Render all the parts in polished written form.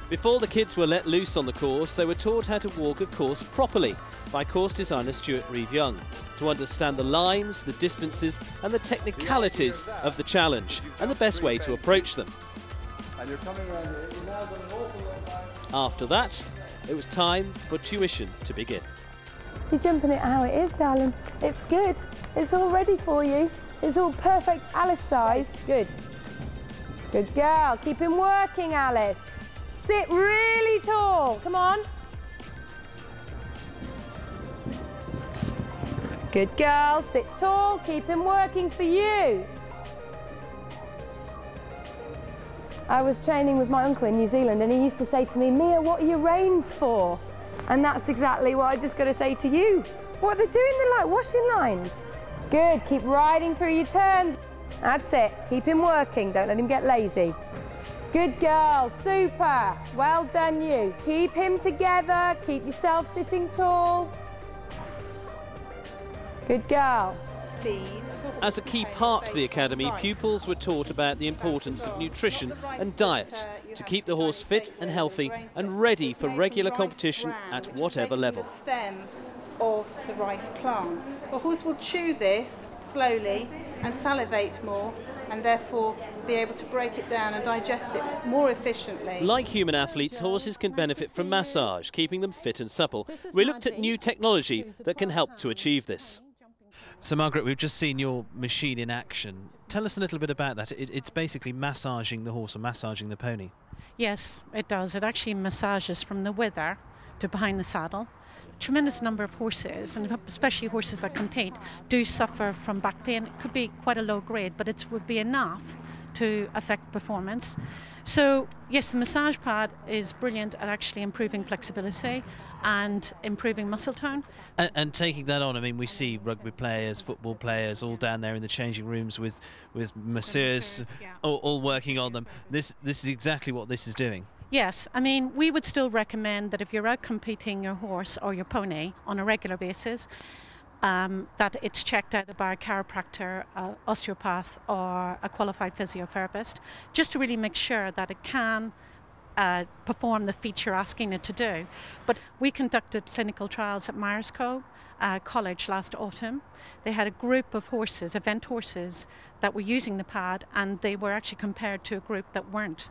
Before the kids were let loose on the course, they were taught how to walk a course properly by course designer Stuart Reeve-Young, to understand the lines, the distances and the technicalities of the challenge and the best way to approach them. After that, it was time for tuition to begin. You're jumping it how it is, darling. It's good. It's all ready for you. It's all perfect Alice size. Good. Good girl. Keep him working, Alice. Sit really tall. Come on. Good girl. Sit tall. Keep him working for you. I was training with my uncle in New Zealand and he used to say to me, Mia, what are your reins for? And that's exactly what I just got to say to you. What they're doing, they're like washing lines. Good. Keep riding through your turns. That's it. Keep him working. Don't let him get lazy. Good girl, super. Well done you. Keep him together, keep yourself sitting tall. Good girl. As a key part to the Academy, pupils were taught about the importance of nutrition and diet to keep the horse fit and healthy and ready for regular competition at whatever level. The stem of the rice plant. The horse will chew this slowly and salivate more, and therefore be able to break it down and digest it more efficiently. Like human athletes, horses can benefit from massage, keeping them fit and supple. We looked at new technology that can help to achieve this. So Margaret, we've just seen your machine in action. Tell us a little bit about that. It's basically massaging the horse or massaging the pony. Yes, it does. It actually massages from the wither to behind the saddle. Tremendous number of horses, and especially horses that compete, do suffer from back pain. It could be quite a low grade, but it would be enough to affect performance. So yes, the massage pad is brilliant at actually improving flexibility and improving muscle tone. And taking that on, I mean, we see rugby players, football players, all down there in the changing rooms with masseurs, yeah. all working on them. This is exactly what this is doing. Yes, I mean, we would still recommend that if you're out competing your horse or your pony on a regular basis, that it's checked either by a chiropractor, osteopath or a qualified physiotherapist, just to really make sure that it can perform the feat you're asking it to do. But we conducted clinical trials at Myerscough College last autumn. They had a group of horses, event horses, that were using the pad, and they were actually compared to a group that weren't.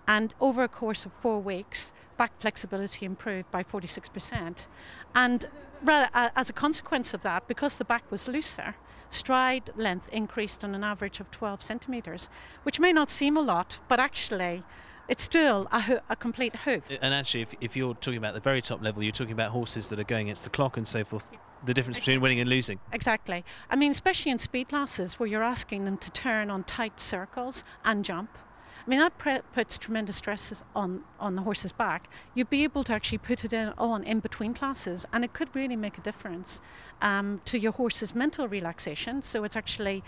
And over a course of 4 weeks, back flexibility improved by 46%. And as a consequence of that, because the back was looser, stride length increased on an average of 12 centimetres, which may not seem a lot, but actually it's still a complete hoof. And actually, if you're talking about the very top level, you're talking about horses that are going against the clock and so forth, the difference between winning and losing. Exactly. I mean, especially in speed classes where you're asking them to turn on tight circles and jump. I mean, that puts tremendous stresses on the horse's back. You'd be able to actually put it in between classes, and it could really make a difference to your horse's mental relaxation. So it's actually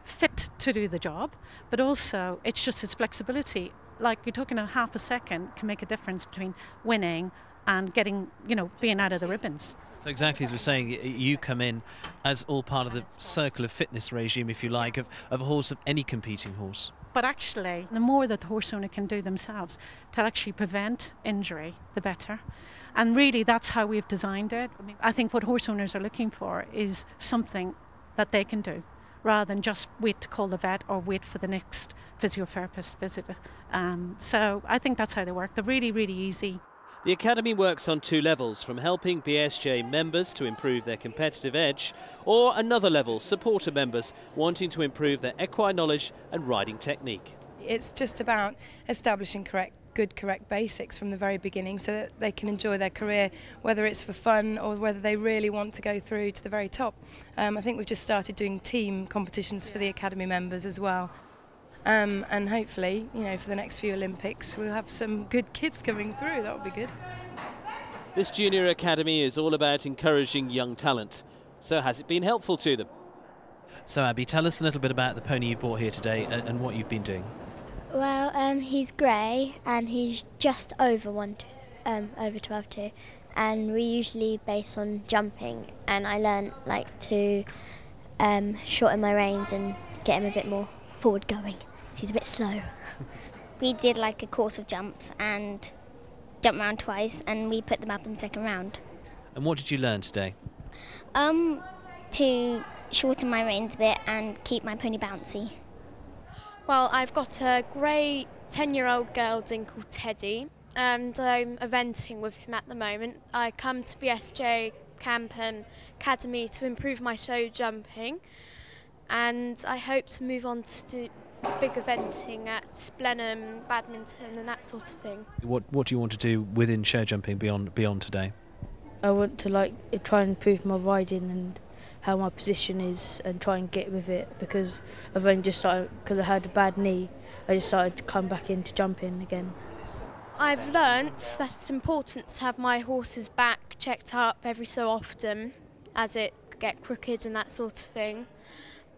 fit to do the job, but also it's just its flexibility. Like you're talking a half a second can make a difference between winning and getting, being out of the ribbons. So exactly as we're saying, you come in as all part of the circle of fitness regime, if you like, of a horse, of any competing horse. But actually, the more that the horse owner can do themselves to actually prevent injury, the better. And really, that's how we've designed it. I think what horse owners are looking for is something that they can do, rather than just wait to call the vet or wait for the next physiotherapist visit. So I think that's how they work. They're really, really easy. The Academy works on 2 levels, from helping BSJ members to improve their competitive edge, or another level, supporter members wanting to improve their equine knowledge and riding technique. It's just about establishing correct basics from the very beginning so that they can enjoy their career, whether it's for fun or whether they really want to go through to the very top. I think we've just started doing team competitions for the Academy members as well. And hopefully, for the next few Olympics, we'll have some good kids coming through. That would be good. This Junior Academy is all about encouraging young talent. So has it been helpful to them? So Abby, tell us a little bit about the pony you brought here today and what you've been doing. Well, he's grey and he's just over 12.2, and we usually base on jumping, and I learned to shorten my reins and get him a bit more forward going. He's a bit slow. We did a course of jumps, and jump around twice, and we put them up in the second round. And what did you learn today? To shorten my reins a bit and keep my pony bouncy. Well, I've got a great 10-year-old girl called Teddy, and I'm eventing with him at the moment. I come to BSJ Camp and Academy to improve my show jumping, and I hope to move on to do big eventing at Blenheim, badminton and that sort of thing. What do you want to do within show jumping beyond today? I want to try and improve my riding and how my position is and try and get with it, because I've only just started, because I had a bad knee, I just started to come back into jumping again. I've learnt that it's important to have my horse's back checked up every so often as it get crooked and that sort of thing,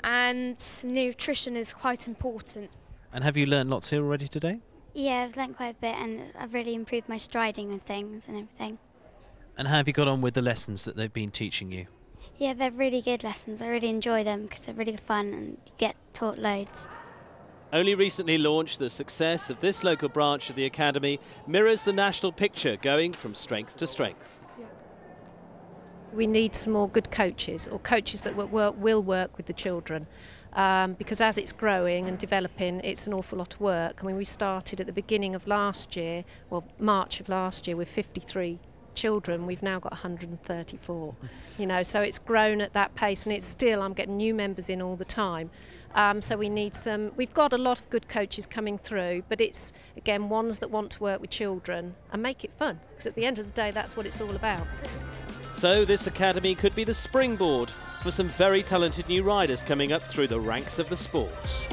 and nutrition is quite important. And have you learnt lots here already today? Yeah, I've learnt quite a bit, and I've really improved my striding and things and everything. And how have you got on with the lessons that they've been teaching you? Yeah, they're really good lessons. I really enjoy them because they're really fun and you get taught loads. Only recently launched, the success of this local branch of the Academy mirrors the national picture, going from strength to strength. We need some more good coaches, or coaches that will work with the children, because as it's growing and developing, it's an awful lot of work. I mean, we started at the beginning of last year, well, March of last year, with 53 children. We've now got 134, so it's grown at that pace, and it's still, I'm getting new members in all the time. So we've got a lot of good coaches coming through, but it's, again, ones that want to work with children and make it fun, because at the end of the day, that's what it's all about. So this academy could be the springboard for some very talented new riders coming up through the ranks of the sports.